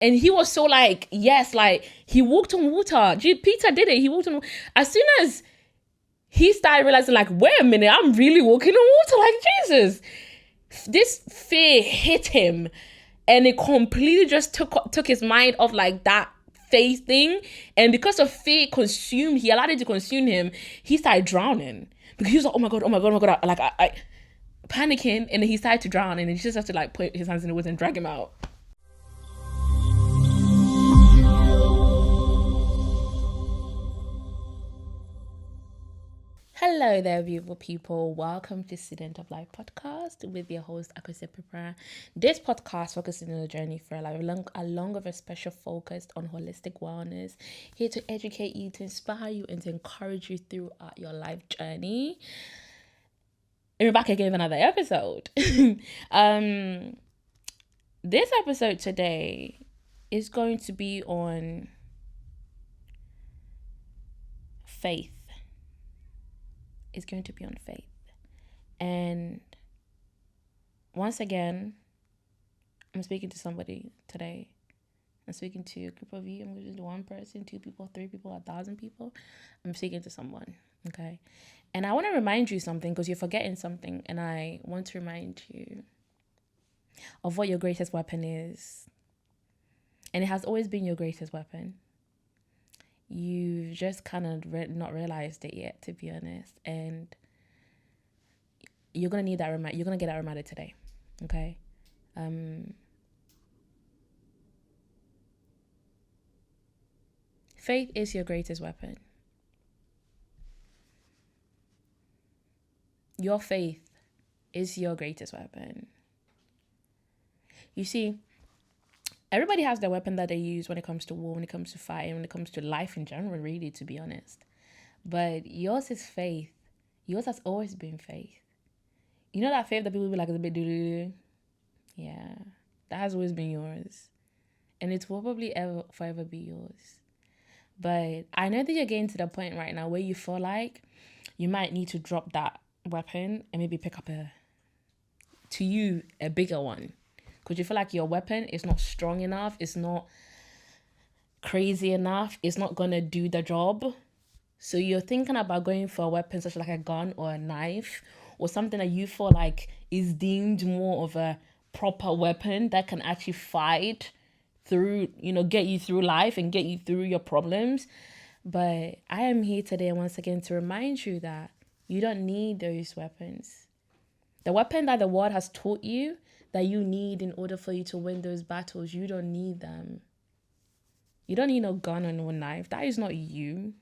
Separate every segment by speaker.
Speaker 1: And he was so like, yes, like he walked on water. Peter did it. He walked on. As soon as he started realizing, like, wait a minute, I'm really walking on water, like Jesus. This fear hit him, and it completely just took his mind off like that faith thing. And because of fear he allowed it to consume him. He started drowning because he was like, oh my god, like I panicking, and then he started to drown, and he just had to like put his hands in the water and drag him out. Hello there, beautiful people. Welcome to Student of Life podcast with your host, Akose Prepara. This podcast focuses on a journey for along with a special focus on holistic wellness, here to educate you, to inspire you, and to encourage you throughout your life journey. And we're back again with another episode. This episode today is going to be on faith. Is going to be on faith. And once again, I'm speaking to somebody today. I'm speaking to a group of you. I'm speaking to one person, 2 people, 3 people, 1,000 people. I'm speaking to someone, okay? And I want to remind you something because you're forgetting something. And I want to remind you of what your greatest weapon is. And it has always been your greatest weapon. You've just kind of not realized it yet, to be honest. And you're going to need that reminder. You're going to get that reminder today. Okay? Faith is your greatest weapon. Your faith is your greatest weapon. You see, everybody has their weapon that they use when it comes to war, when it comes to fighting, when it comes to life in general, really, to be honest. But yours is faith. Yours has always been faith. You know that faith that people be like, it's a bit doo-doo-doo? Yeah, that has always been yours. And it's probably forever be yours. But I know that you're getting to the point right now where you feel like you might need to drop that weapon and maybe pick up a bigger one. Because you feel like your weapon is not strong enough, it's not crazy enough, it's not going to do the job. So you're thinking about going for a weapon such as like a gun or a knife or something that you feel like is deemed more of a proper weapon that can actually fight through, get you through life and get you through your problems. But I am here today once again to remind you that you don't need those weapons. The weapon that the world has taught you that you need in order for you to win those battles, you don't need them. You don't need no gun or no knife. That is not you.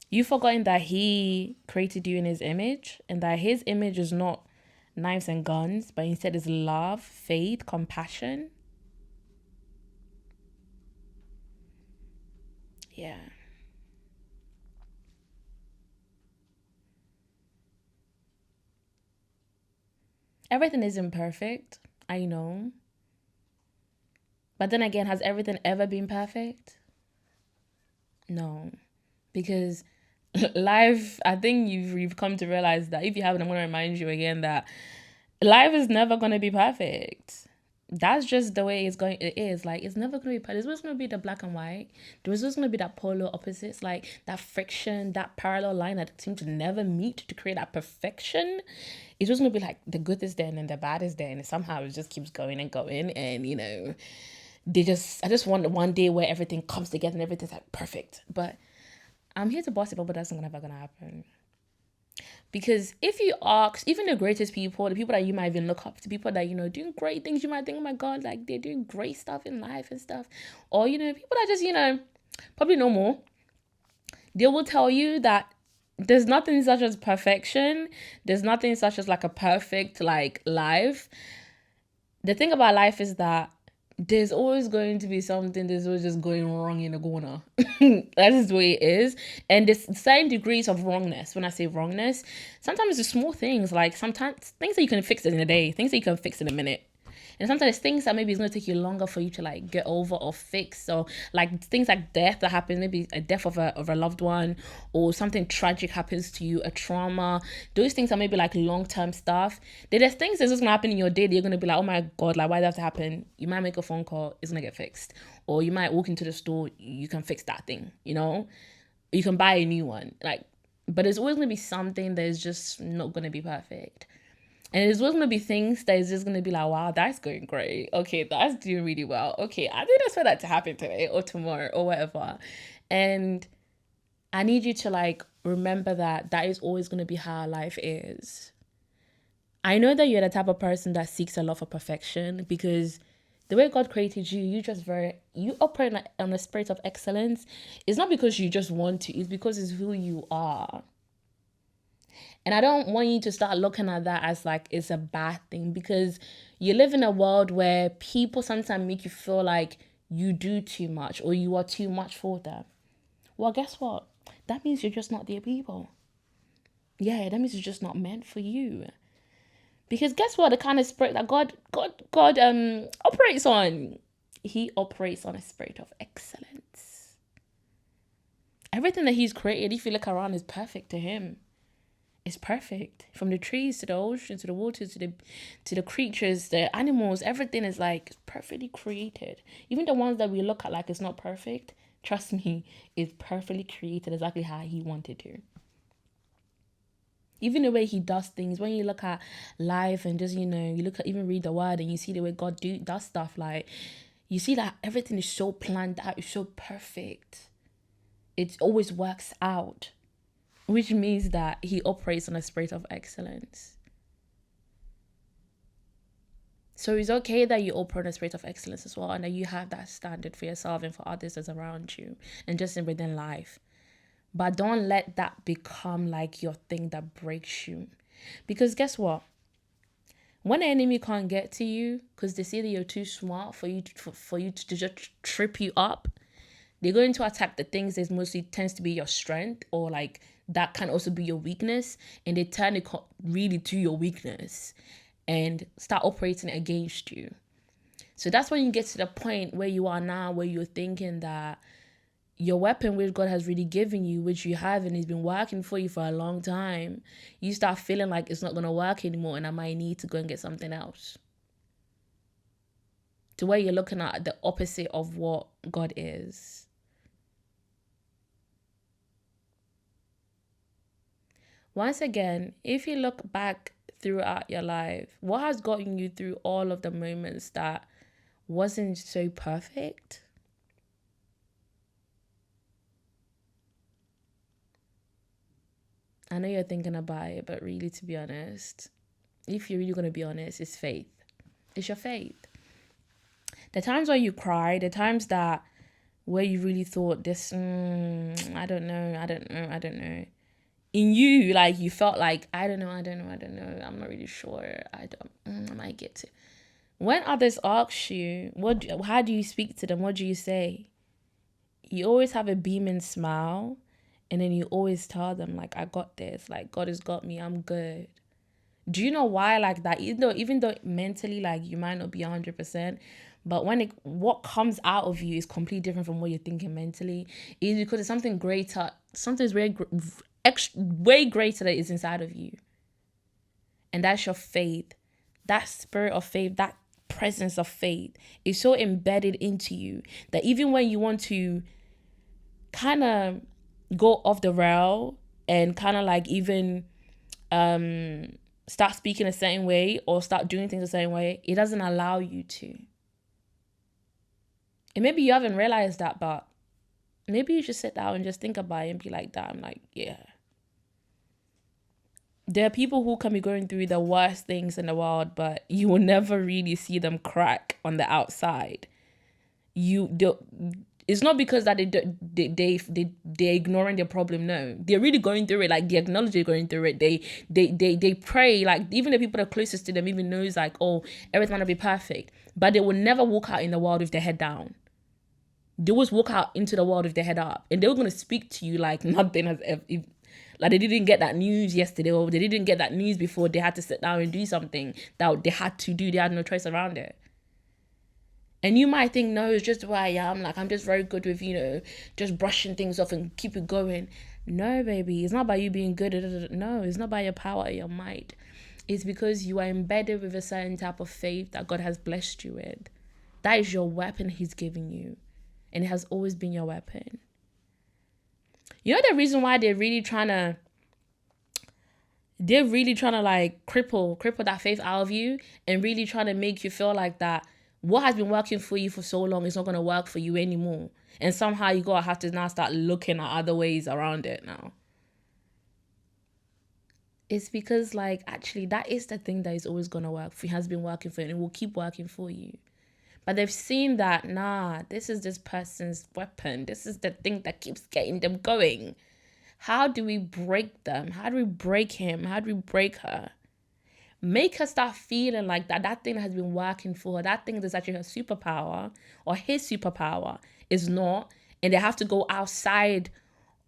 Speaker 1: You've forgotten that he created you in his image and that his image is not knives and guns, but instead is love, faith, compassion. Yeah. Everything isn't perfect, I know. But then again, has everything ever been perfect? No. Because life, I think you've come to realize that if you haven't, I'm going to remind you again that life is never going to be perfect. That's just the way it is. Like, it's never going to be perfect. There's always going to be the black and white. There's always going to be that polar opposites, like that friction, that parallel line that seems to never meet to create that perfection. It's just going to be like the good is there and then the bad is there. And somehow it just keeps going and going. And, I just want one day where everything comes together and everything's like perfect. But I'm here to boss it, but that's never going to happen. Because if you ask even the greatest people, the people that you might even look up to, people that, doing great things, you might think, oh my God, like they're doing great stuff in life and stuff. Or, people that just, probably know more. They will tell you that there's nothing such as perfection. There's nothing such as like a perfect like life. The thing about life is that there's always going to be something that's always just going wrong in the corner. That is the way it is. And there's certain degrees of wrongness. When I say wrongness, sometimes it's small things, like sometimes things that you can fix in a day, things that you can fix in a minute. And sometimes things that maybe it's going to take you longer for you to like get over or fix. So like things like death that happens, maybe a death of a loved one, or something tragic happens to you, a trauma. Those things are maybe like long-term stuff. There's things that's just going to happen in your day that you're going to be like, oh my God, like why did that have to happen? You might make a phone call, it's going to get fixed. Or you might walk into the store, you can fix that thing, you know? You can buy a new one. Like, but there's always going to be something that is just not going to be perfect. And there's always going to be things that is just going to be like, wow, that's going great. Okay, that's doing really well. Okay, I didn't expect that to happen today or tomorrow or whatever. And I need you to like remember that that is always going to be how life is. I know that you're the type of person that seeks a lot for perfection, because the way God created you, you operate on a spirit of excellence. It's not because you just want to, it's because it's who you are. And I don't want you to start looking at that as like it's a bad thing, because you live in a world where people sometimes make you feel like you do too much or you are too much for them. Well, guess what? That means you're just not their people. Yeah, that means it's just not meant for you. Because guess what? The kind of spirit that God operates on, he operates on a spirit of excellence. Everything that he's created, if you look around, is perfect to him. It's perfect. From the trees to the ocean, to the waters, to the creatures, the animals, everything is like perfectly created. Even the ones that we look at like it's not perfect, trust me, it's perfectly created exactly how he wanted to. Even the way he does things, when you look at life and just, you look at, even read the word and you see the way God does stuff, like, you see that everything is so planned out, it's so perfect. It always works out, which means that he operates on a spirit of excellence. So it's okay that you operate on a spirit of excellence as well, and that you have that standard for yourself and for others that's around you and just within life. But don't let that become like your thing that breaks you. Because guess what? When an enemy can't get to you because they see that you're too smart for you to just trip you up, they're going to attack the things that mostly tends to be your strength, or like that can also be your weakness, and they turn it really to your weakness and start operating against you. So that's when you get to the point where you are now, where you're thinking that your weapon which God has really given you, which you have and has been working for you for a long time, you start feeling like it's not going to work anymore and I might need to go and get something else. To where you're looking at the opposite of what God is. Once again, if you look back throughout your life, what has gotten you through all of the moments that wasn't so perfect? I know you're thinking about it, but really, to be honest, if you're really going to be honest, it's faith. It's your faith. The times where you cry, the times that where you really thought this, I don't know. In you, like you felt like, I don't know. I'm not really sure. I might get to. When others ask you, how do you speak to them? What do you say? You always have a beaming smile. And then you always tell them, like, I got this. Like, God has got me. I'm good. Do you know why like that? Even though mentally, like, you might not be 100%, but what comes out of you is completely different from what you're thinking mentally. Is because it's something greater. Something's way greater that is inside of you. And that's your faith. That spirit of faith, that presence of faith is so embedded into you that even when you want to kind of go off the rail and kind of like even start speaking a certain way or start doing things a certain way, it doesn't allow you to. And maybe you haven't realized that, but maybe you should sit down and just think about it and be like, that. I'm like, yeah. There are people who can be going through the worst things in the world, but you will never really see them crack on the outside. It's not because that they're ignoring their problem. No, they're really going through it. Like, they acknowledge they're going through it. They pray. Like, even the people that are closest to them even knows like, oh, everything will be perfect. But they will never walk out in the world with their head down. They always walk out into the world with their head up, and they're going to speak to you like nothing has ever. Like, they didn't get that news yesterday, or they didn't get that news before. They had to sit down and do something that they had to do. They had no choice around it. And you might think, no, it's just who I am. Like, I'm just very good with, just brushing things off and keep it going. No, baby. It's not about you being good. No, it's not by your power or your might. It's because you are embedded with a certain type of faith that God has blessed you with. That is your weapon he's giving you. And it has always been your weapon. You know the reason why they're really trying to like cripple that faith out of you and really trying to make you feel like that what has been working for you for so long is not going to work for you anymore. And somehow you gotta have to now start looking at other ways around it now. It's because, like, actually that is the thing that is always going to work for you, has been working for you, and it will keep working for you. But they've seen that, nah, this is this person's weapon. This is the thing that keeps getting them going. How do we break them? How do we break him? How do we break her? Make her start feeling like that thing that has been working for her, that thing that's actually her superpower or his superpower is not. And they have to go outside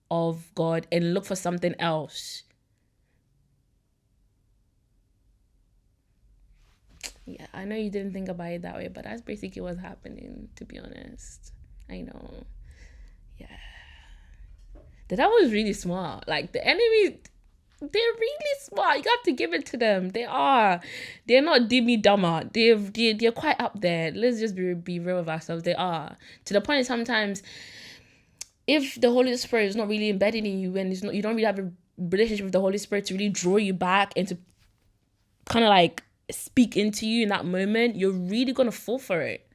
Speaker 1: of God and look for something else. Yeah, I know you didn't think about it that way, but that's basically what's happening, to be honest. I know. Yeah. The devil is really smart. Like, the enemy, they're really smart. You have to give it to them. They are. They're not dimmy dumber. They're quite up there. Let's just be real with ourselves. They are. To the point sometimes, if the Holy Spirit is not really embedded in you and you don't really have a relationship with the Holy Spirit to really draw you back and to kind of like speak into you in that moment, you're really going to fall for it.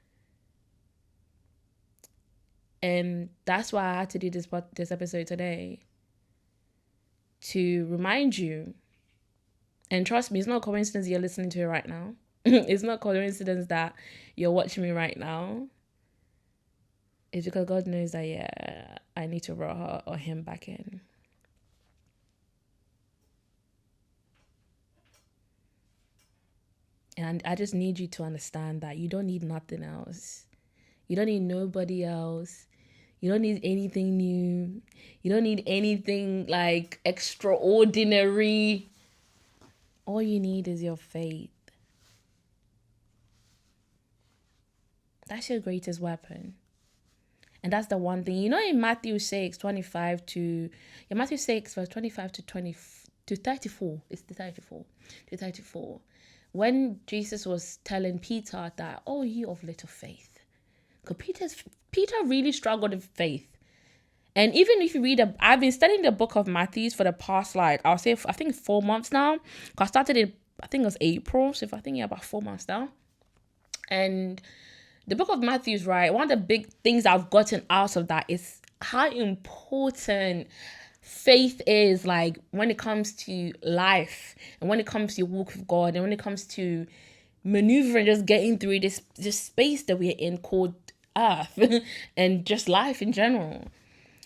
Speaker 1: And that's why I had to do this episode today, to remind you. And trust me, it's not a coincidence you're listening to it right now. It's not a coincidence that you're watching me right now. It's because God knows that, yeah, I need to roll her or him back in. And I just need you to understand that you don't need nothing else. You don't need nobody else. You don't need anything new. You don't need anything like extraordinary. All you need is your faith. That's your greatest weapon. And that's the one thing. You know, in Matthew 6, 25 to... Yeah, Matthew 6, verse 25 to 34. It's the 34. To 34. When Jesus was telling Peter that, oh, you of little faith. Because Peter really struggled with faith. And even if you read, I've been studying the book of Matthew for the past, I think 4 months now. I started it, I think it was April. So I think, about 4 months now. And the book of Matthew is right. One of the big things I've gotten out of that is how important faith is, like, when it comes to life and when it comes to your walk with God and when it comes to maneuvering, just getting through this space that we're in called earth and just life in general.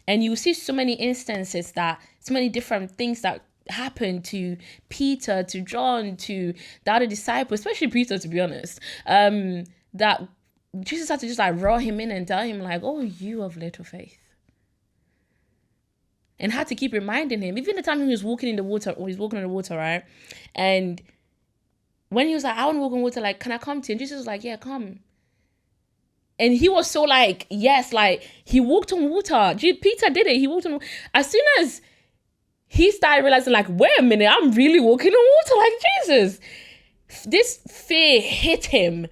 Speaker 1: And you see so many instances that so many different things that happened to Peter, to John, to the other disciples, especially Peter, to be honest, that Jesus had to just roll him in and tell him oh, you of little faith. And had to keep reminding him, even the time he was walking in the water, or he's walking on the water, right? And when he was I want to walk on water, can I come to you? And Jesus was yeah, come. And he was so yes, he walked on water. Peter did it. He walked on water. As soon as he started realizing, wait a minute, I'm really walking on water, Jesus. This fear hit him.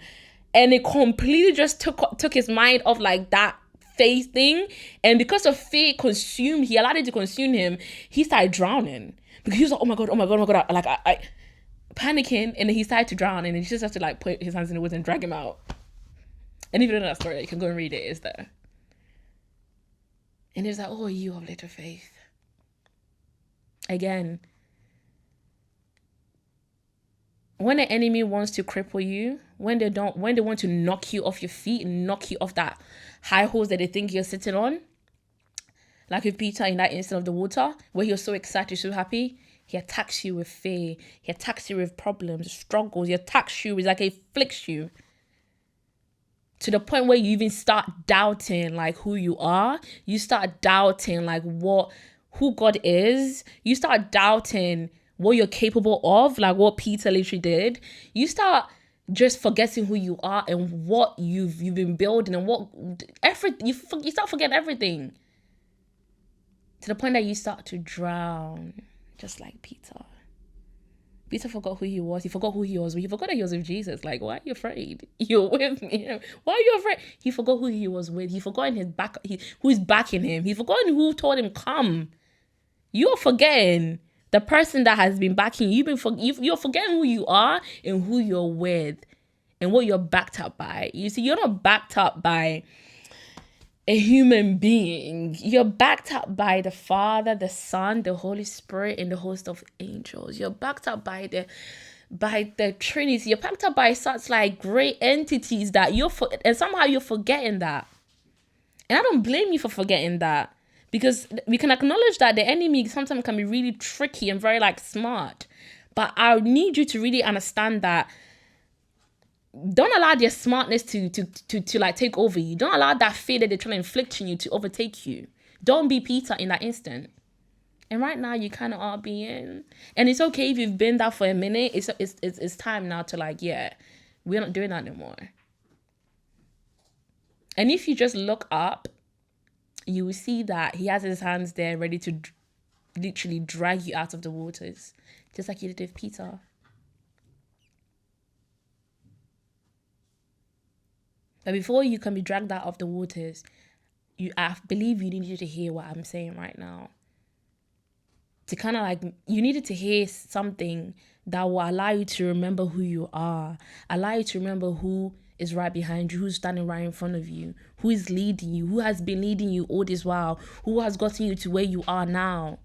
Speaker 1: And it completely just took his mind off that faith thing. And because of fear he allowed it to consume him, he started drowning. Because he was oh my God. I panicking, and then he started to drown, and he just had to put his hands in the water and drag him out. And if you don't know that story, you can go and read it. It's there. And he was oh, you of little faith. Again, when the enemy wants to cripple you, when they want to knock you off your feet and knock you off that high horse that they think you're sitting on, like with Peter in that instant of the water, where he was so excited, so happy, he attacks you with fear. He attacks you with problems, struggles. He attacks you, he afflicts you. To the point where you even start doubting who you are. You start doubting who God is. You start doubting what you're capable of, what Peter literally did. You start just forgetting who you are and what you've been building and what everything, you start forgetting everything to the point that you start to drown, just like Peter. Peter forgot who he was. He forgot who he was. He forgot that he was with Jesus. Like, why are you afraid? You're with me. Why are you afraid? He forgot who he was with. He forgot his back. Who's backing him. He forgot who told him, come. You're forgetting the person that has been backing you. You're forgetting who you are and who you're with and what you're backed up by. You see, you're not backed up by a human being. You're backed up by the Father, the Son, the Holy Spirit, and the host of angels. You're backed up by the Trinity. You're backed up by such like great entities that and somehow you're forgetting that. And I don't blame you for forgetting that, because we can acknowledge that the enemy sometimes can be really tricky and very like smart. But I need you to really understand that don't allow their smartness to like take over you. Don't allow that fear that they're trying to inflict on you to overtake you. Don't be Peter in that instant. And right now you kind of are being, and it's okay if you've been that for a minute. It's time now to like, yeah, we're not doing that anymore. And if you just look up, you will see that he has his hands there ready to literally drag you out of the waters, just like he did with Peter. But before you can be dragged out of the waters, I believe you needed to hear what I'm saying right now. To kind of like, you needed to hear something that will allow you to remember who you are, allow you to remember who is right behind you, who's standing right in front of you, who is leading you, who has been leading you all this while, who has gotten you to where you are now,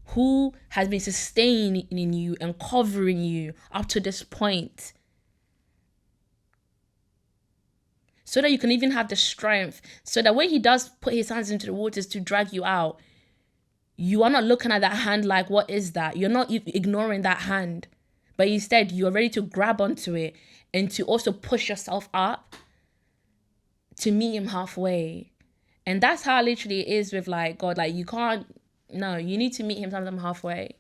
Speaker 1: who has been sustaining you and covering you up to this point. So that you can even have the strength, so that when he does put his hands into the waters to drag you out, you are not looking at that hand like, what is that? You're not ignoring that hand, but instead you're ready to grab onto it and to also push yourself up to meet him halfway. And that's how literally it is with like God. Like you need to meet him sometime halfway.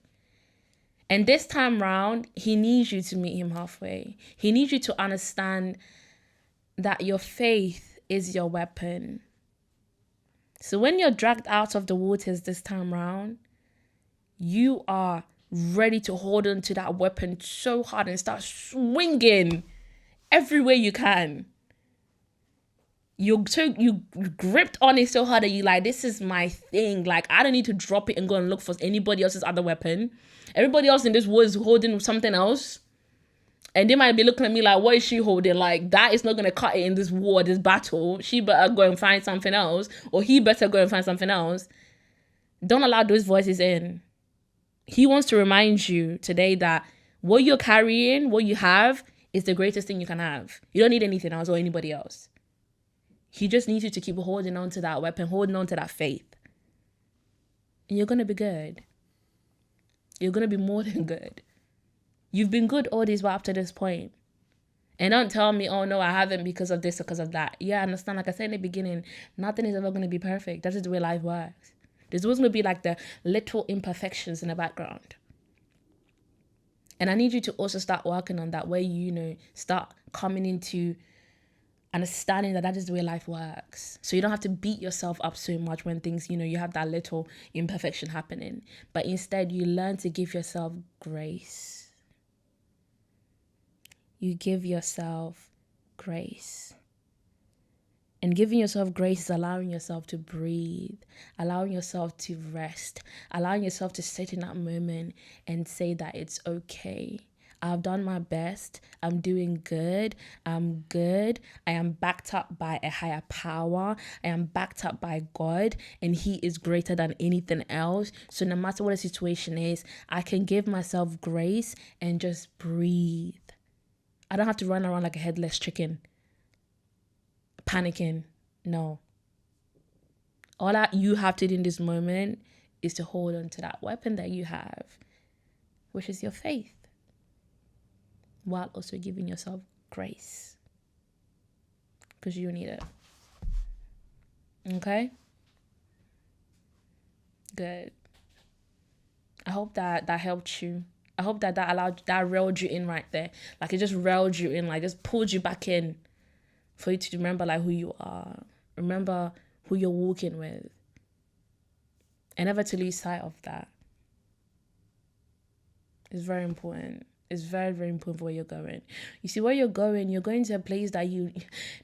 Speaker 1: And this time round, he needs you to meet him halfway. He needs you to understand that your faith is your weapon. So when you're dragged out of the waters this time round, you are ready to hold on to that weapon so hard and start swinging everywhere you can. You gripped on it so hard that you like, this is my thing. Like, I don't need to drop it and go and look for anybody else's other weapon. Everybody else in this world is holding something else. And they might be looking at me like, what is she holding? Like, that is not going to cut it in this war, this battle. She better go and find something else. Or he better go and find something else. Don't allow those voices in. He wants to remind you today that what you're carrying, what you have, is the greatest thing you can have. You don't need anything else or anybody else. He just needs you to keep holding on to that weapon, holding on to that faith. And you're going to be good. You're going to be more than good. You've been good all this while up to this point. And don't tell me, oh no, I haven't because of this or because of that. Yeah, I understand. Like I said in the beginning, nothing is ever going to be perfect. That is the way life works. There's always going to be like the little imperfections in the background. And I need you to also start working on that, where you start coming into understanding that is the way life works. So you don't have to beat yourself up so much when things, you have that little imperfection happening. But instead, you learn to give yourself grace. You give yourself grace. And giving yourself grace is allowing yourself to breathe, allowing yourself to rest, allowing yourself to sit in that moment and say that it's okay. I've done my best. I'm doing good. I'm good. I am backed up by a higher power. I am backed up by God, and He is greater than anything else. So no matter what the situation is, I can give myself grace and just breathe. I don't have to run around like a headless chicken, panicking. No. All that you have to do in this moment is to hold on to that weapon that you have, which is your faith, while also giving yourself grace, because you need it. Okay? Good. I hope that helped you. I hope that railed you in right there. Like it just railed you in, like just pulled you back in for you to remember like who you are. Remember who you're walking with. And never to lose sight of that. It's very important. It's very, very important for where you're going. You see, where you're going to a place that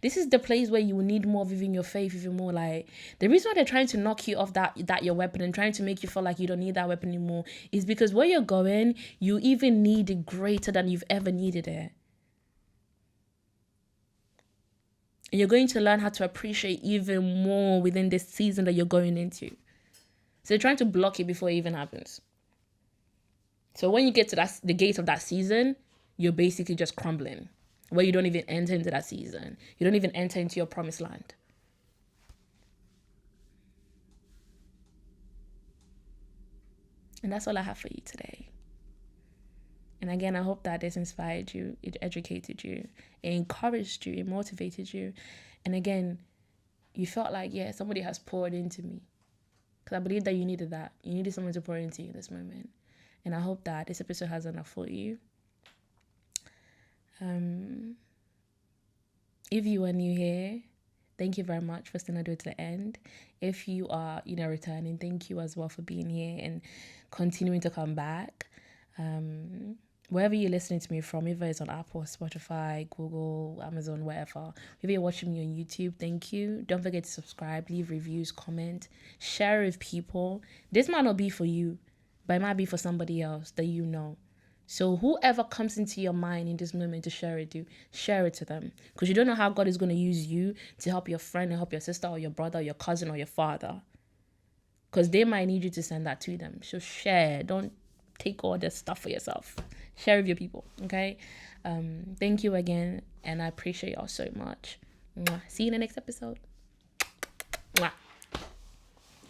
Speaker 1: this is the place where you will need more of even your faith, even more. Like, the reason why they're trying to knock you off that your weapon and trying to make you feel like you don't need that weapon anymore is because where you're going, you even need it greater than you've ever needed it. And you're going to learn how to appreciate even more within this season that you're going into. So they're trying to block it before it even happens. So when you get to the gate of that season, you're basically just crumbling, where you don't even enter into that season. You don't even enter into your promised land. And that's all I have for you today. And again, I hope that this inspired you, it educated you, it encouraged you, it motivated you. And again, you felt like, yeah, somebody has poured into me. Because I believe that you needed that. You needed someone to pour into you in this moment. And I hope that this episode has enough for you. If you are new here, thank you very much for staying all the way to the end. If you are, returning, thank you as well for being here and continuing to come back. Wherever you're listening to me from, either it's on Apple, Spotify, Google, Amazon, wherever. If you're watching me on YouTube, thank you. Don't forget to subscribe, leave reviews, comment, share with people. This might not be for you, but it might be for somebody else that you know. So whoever comes into your mind in this moment to share it to, share it to them. Because you don't know how God is going to use you to help your friend or help your sister or your brother or your cousin or your father. Because they might need you to send that to them. So share. Don't take all this stuff for yourself. Share with your people, okay? Thank you again, and I appreciate y'all so much. Mwah. See you in the next episode. Mwah.